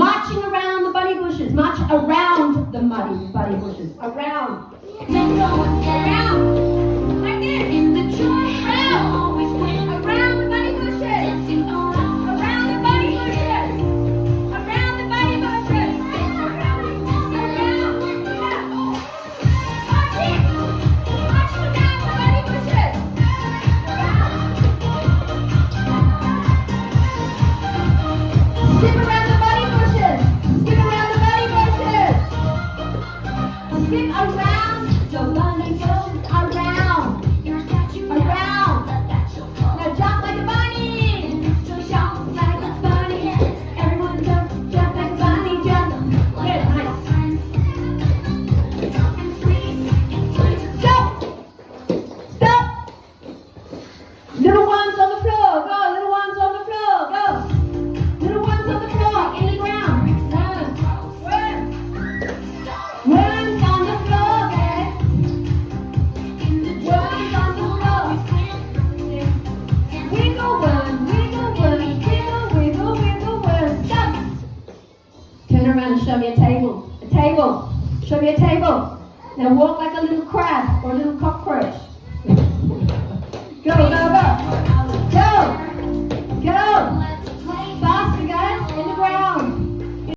Marching around the bunny bushes. March around the muddy bunny bushes. Around. Around. Like this. In the joy always win. Around the bunny bushes. Around the bunny bushes. Around the bunny bushes. Around. Yeah. March it. March around the bunny bushes. Skip around the bunny bushes. Skip around the bunny bushes. Skip around the bunny bushes. Around. Around. Now jump like a bunny. Jump like a bunny. Everyone jump like a bunny. Jump. Good, nice. Stop. Stop. Little ones on the floor. Go. Little ones on the floor. Go. Little ones on the floor. In the ground. Worms. Worms on the floor, guys. Worms on the floor. Wiggle worms, wiggle worms, wiggle, wiggle, wiggle worms. Jump. Turn around and show me a table. A table. Show me a table. Now walk like a little crab or a little cockroach. Go, go, go. Go. Go.